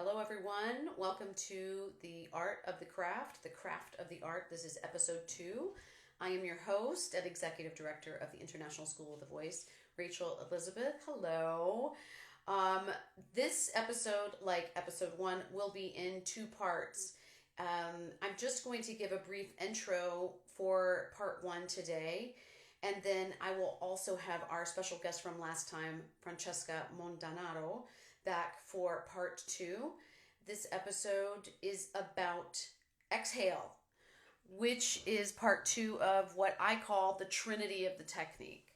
Hello, everyone. Welcome to the Art of the Craft of the Art. This is episode 2. I am your host and Executive Director of the International School of the Voice, Rachel Elizabeth. Hello. This episode, like episode 1, will be in 2 parts. I'm just going to give a brief intro for part 1 today, and then I will also have our special guest from last time, Francesca Mondanaro, back for part 2. This episode is about exhale, which is part 2 of what I call the trinity of the technique.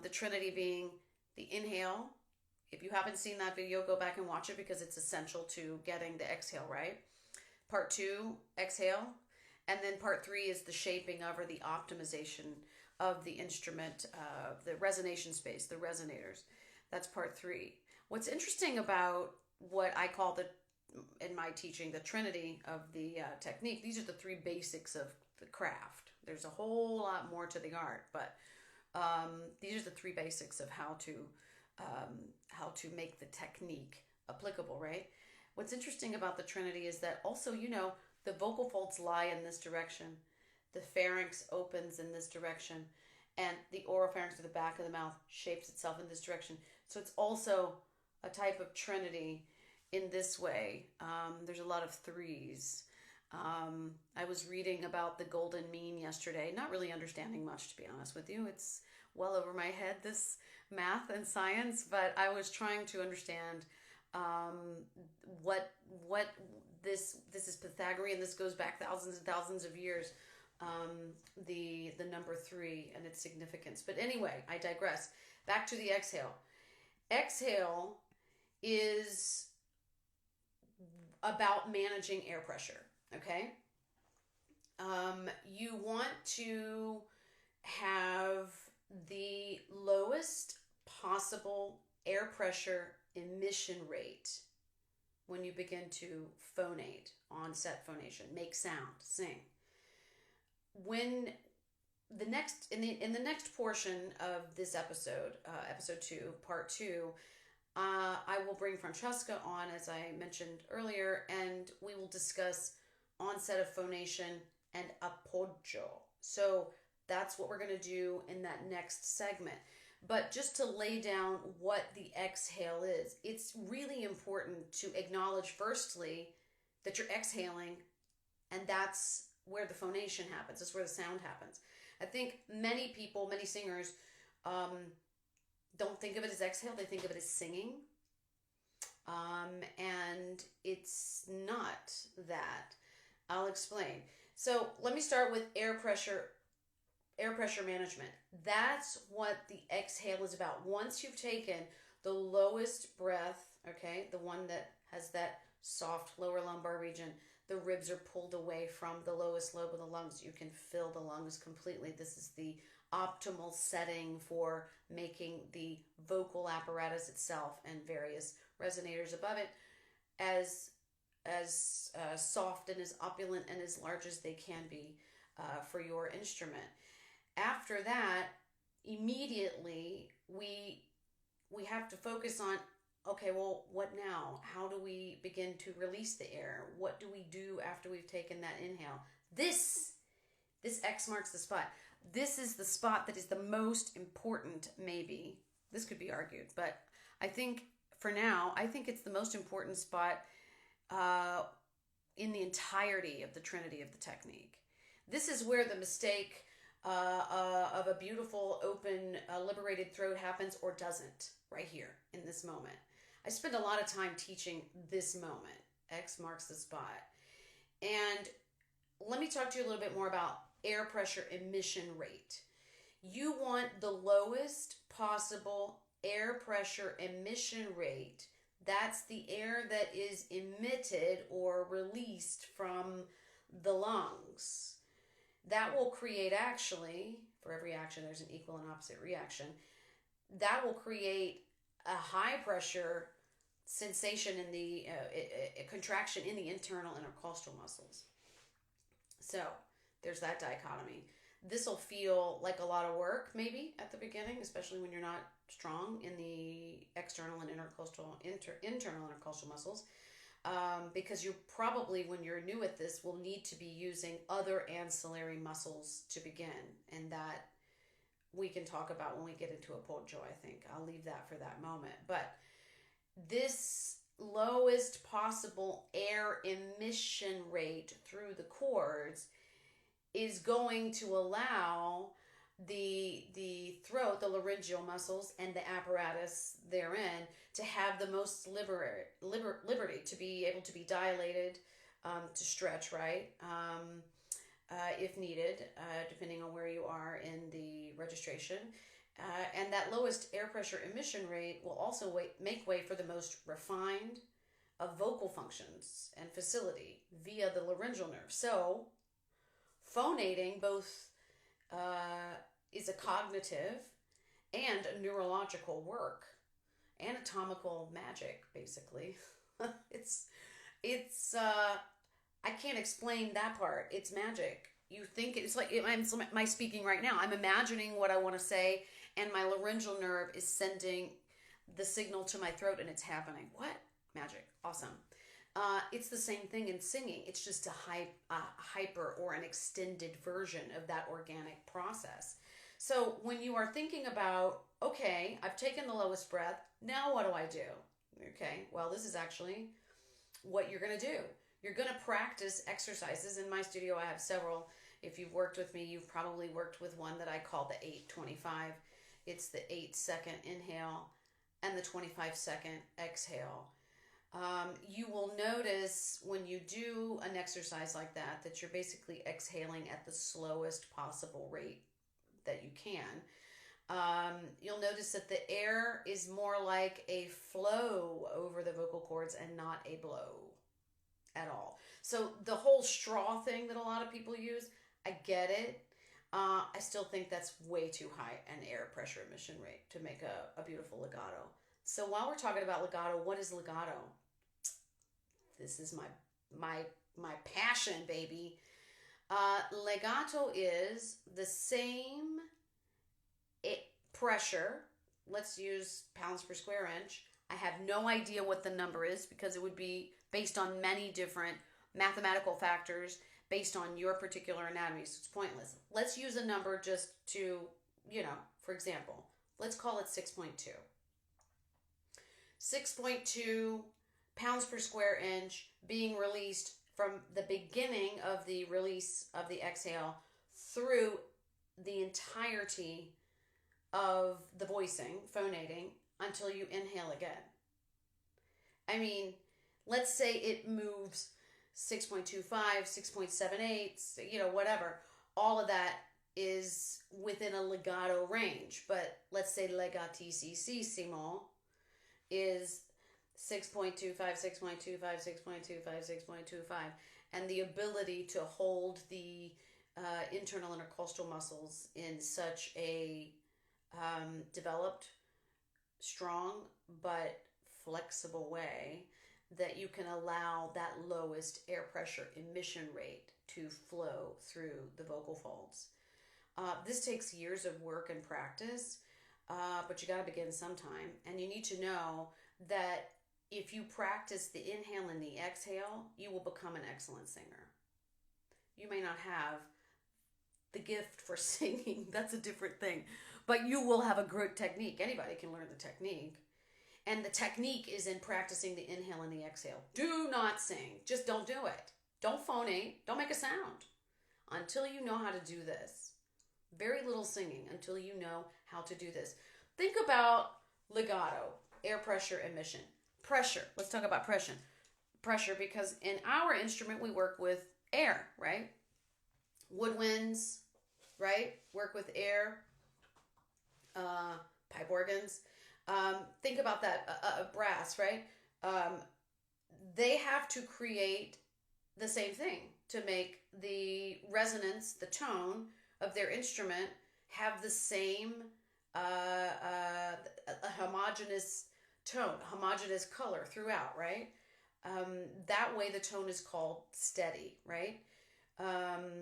The trinity being the inhale. If you haven't seen that video, go back and watch it because it's essential to getting the exhale right. Part 2, exhale. And then part 3 is the shaping of or the optimization of the instrument, the resonation space, the resonators. That's part 3. What's interesting about what I call in my teaching, the trinity of the technique, these are the 3 basics of the craft. There's a whole lot more to the art, but these are the 3 basics of how to make the technique applicable, right? What's interesting about the trinity is that also, the vocal folds lie in this direction, the pharynx opens in this direction, and the oropharynx or the back of the mouth shapes itself in this direction. So it's also a type of trinity in this way. There's a lot of 3s. I was reading about the golden mean yesterday, not really understanding much, to be honest with you. It's well over my head, this math and science, but I was trying to understand what this is Pythagorean. This goes back thousands and thousands of years. The number 3 and its significance. But anyway, I digress. Back to the exhale. Exhale is about managing air pressure, okay? You want to have the lowest possible air pressure emission rate when you begin to phonate, onset phonation, make sound, sing. When the next in the next portion of this episode, episode 2, part 2, I will bring Francesca on, as I mentioned earlier, and we will discuss onset of phonation and appoggio. So that's what we're going to do in that next segment. But just to lay down what the exhale is, it's really important to acknowledge firstly that you're exhaling, and that's where the phonation happens. That's where the sound happens. I think many people, many singers, don't think of it as exhale. They think of it as singing. And it's not that. I'll explain. So let me start with air pressure management. That's what the exhale is about. Once you've taken the lowest breath, okay, the one that has that soft lower lumbar region, the ribs are pulled away from the lowest lobe of the lungs. You can fill the lungs completely. This is the optimal setting for making the vocal apparatus itself and various resonators above it as soft and as opulent and as large as they can be for your instrument. After that, immediately we have to focus on, okay, well, what now? How do we begin to release the air? What do we do after we've taken that inhale? This X marks the spot. This is the spot that is the most important, maybe. This could be argued, but I think for now, it's the most important spot in the entirety of the trinity of the technique. This is where the mistake of a beautiful, open, liberated throat happens or doesn't, right here in this moment. I spend a lot of time teaching this moment. X marks the spot. And let me talk to you a little bit more about air pressure emission rate. You want the lowest possible air pressure emission rate. That's the air that is emitted or released from the lungs. That will create, actually, for every action there's an equal and opposite reaction. That will create a high pressure sensation in the a contraction in the internal intercostal muscles. So there's that dichotomy. This will feel like a lot of work maybe at the beginning, especially when you're not strong in the external and internal intercostal muscles. because you probably, when you're new at this, will need to be using other ancillary muscles to begin, and that we can talk about when we get into Appoggio, I think. I'll leave that for that moment. But this lowest possible air emission rate through the cords is going to allow the throat, the laryngeal muscles, and the apparatus therein to have the most liberty to be able to be dilated, to stretch, right? If needed, depending on where you are in the registration. And that lowest air pressure emission rate will also make way for the most refined of vocal functions and facility via the laryngeal nerve. So, phonating both is a cognitive and a neurological work, anatomical magic, basically. it's I can't explain that part. It's magic. You think it's like, I'm speaking right now. I'm imagining what I want to say, and my laryngeal nerve is sending the signal to my throat, and it's happening. What? Magic. Awesome. It's the same thing in singing. It's just a hyper or an extended version of that organic process. So when you are thinking about, okay, I've taken the lowest breath, now what do I do? Okay, well, this is actually what you're going to do. You're going to practice exercises. In my studio, I have several. If you've worked with me, you've probably worked with one that I call the 8-25. It's the 8-second inhale and the 25-second exhale. You will notice when you do an exercise like that, that you're basically exhaling at the slowest possible rate that you can. You'll notice that the air is more like a flow over the vocal cords and not a blow at all. So the whole straw thing that a lot of people use, I get it. I still think that's way too high an air pressure emission rate to make a beautiful legato. So while we're talking about legato, what is legato? This is my passion, baby. Legato is the same pressure. Let's use pounds per square inch. I have no idea what the number is because it would be based on many different mathematical factors based on your particular anatomy, so it's pointless. Let's use a number just to, for example, let's call it 6.2. 6.2 pounds per square inch being released from the beginning of the release of the exhale through the entirety of the voicing, phonating, until you inhale again. I mean, let's say it moves 6.25, 6.78, whatever. All of that is within a legato range. But let's say legatissimo is 6.25, 6.25, 6.25, 6.25. And the ability to hold the internal intercostal muscles in such a developed, strong, but flexible way that you can allow that lowest air pressure emission rate to flow through the vocal folds. This takes years of work and practice, but you got to begin sometime. And you need to know that if you practice the inhale and the exhale, you will become an excellent singer. You may not have the gift for singing, that's a different thing, but you will have a good technique. Anybody can learn the technique. And the technique is in practicing the inhale and the exhale. Do not sing. Just don't do it. Don't phonate. Don't make a sound until you know how to do this. Very little singing until you know how to do this. Think about legato, air pressure emission. Pressure. Let's talk about pressure. Pressure, because in our instrument we work with air, right? Woodwinds, right? Work with air. Pipe organs. Think about that, brass, right? They have to create the same thing to make the resonance, the tone of their instrument have the same a homogeneous tone, homogeneous color throughout, right? That way the tone is called steady, right?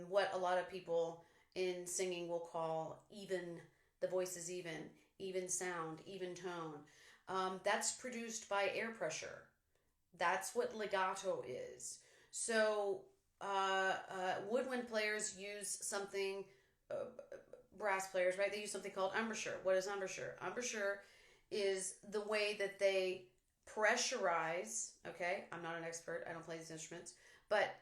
What a lot of people in singing will call even, the voice is even sound, even tone. That's produced by air pressure. That's what legato is. So woodwind players use something, uh, brass players, right? They use something called embouchure. What is embouchure? Embouchure is the way that they pressurize. Okay, I'm not an expert. I don't play these instruments, but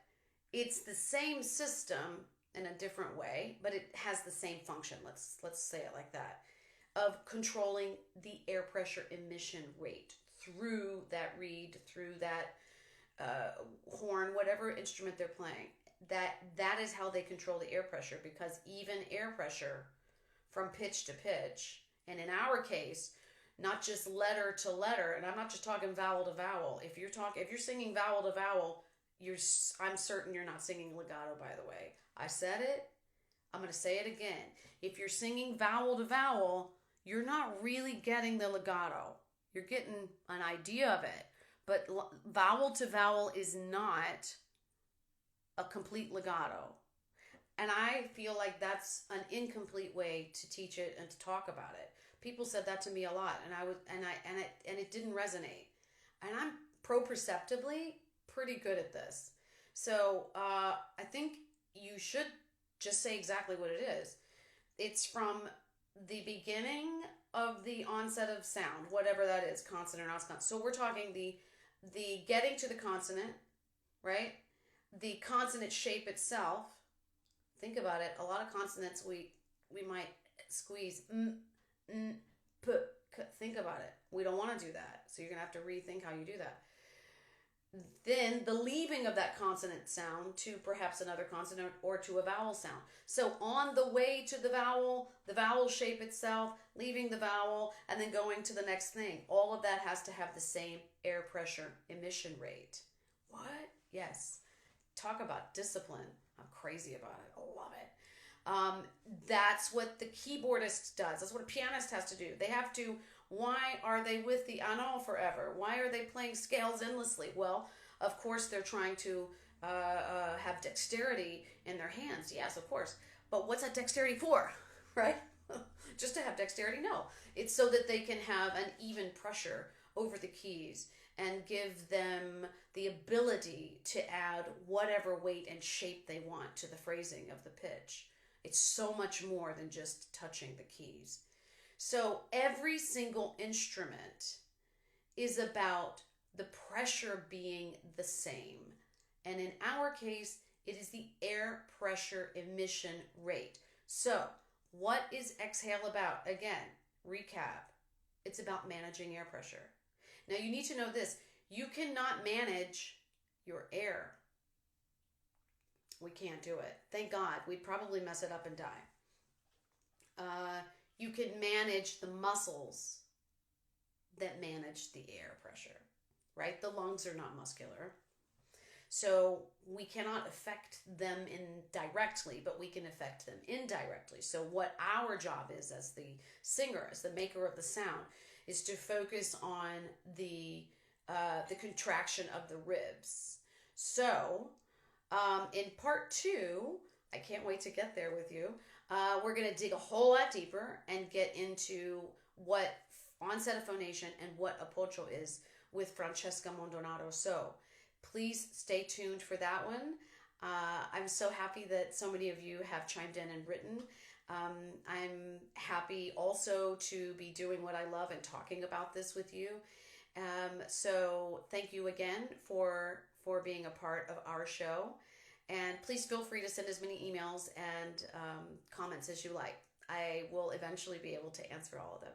it's the same system in a different way, but it has the same function. Let's say it like that, of controlling the air pressure emission rate through that reed, through that horn, whatever instrument they're playing. That is how they control the air pressure, because even air pressure from pitch to pitch, and in our case, not just letter to letter, and I'm not just talking vowel to vowel. If you're singing vowel to vowel, I'm certain you're not singing legato. By the way, I said it. I'm going to say it again. If you're singing vowel to vowel, you're not really getting the legato. You're getting an idea of it, but vowel to vowel is not a complete legato. And I feel like that's an incomplete way to teach it and to talk about it. People said that to me a lot, and it didn't resonate. And I'm proprioceptively pretty good at this. So I think you should just say exactly what it is. It's from the beginning of the onset of sound, whatever that is, consonant or not consonant. So we're talking the getting to the consonant, right? The consonant shape itself. Think about it. A lot of consonants we might squeeze p. Think about it. We don't want to do that. So you're going to have to rethink how you do that. Then the leaving of that consonant sound to perhaps another consonant or to a vowel sound. So on the way to the vowel shape itself, leaving the vowel, and then going to the next thing. All of that has to have the same air pressure emission rate. What? Yes. Talk about discipline. I'm crazy about it. I love it. That's what the keyboardist does. That's what a pianist has to do. They have to. Why are they with the anneau forever? Why are they playing scales endlessly? Well, of course, they're trying to have dexterity in their hands. Yes, of course. But what's that dexterity for, right? Just to have dexterity? No. It's so that they can have an even pressure over the keys and give them the ability to add whatever weight and shape they want to the phrasing of the pitch. It's so much more than just touching the keys. So every single instrument is about the pressure being the same. And in our case, it is the air pressure emission rate. So what is exhale about? Again, recap. It's about managing air pressure. Now you need to know this. You cannot manage your air. We can't do it. Thank God. We'd probably mess it up and die. You can manage the muscles that manage the air pressure, right? The lungs are not muscular. So we cannot affect them directly, but we can affect them indirectly. So what our job is as the singer, as the maker of the sound, is to focus on the contraction of the ribs. So in part 2, I can't wait to get there with you. We're going to dig a whole lot deeper and get into what onset of phonation and what Appoggio is with Francesca Mondonato. So please stay tuned for that one. I'm so happy that so many of you have chimed in and written. I'm happy also to be doing what I love and talking about this with you. So thank you again for being a part of our show. And please feel free to send as many emails and comments as you like. I will eventually be able to answer all of them.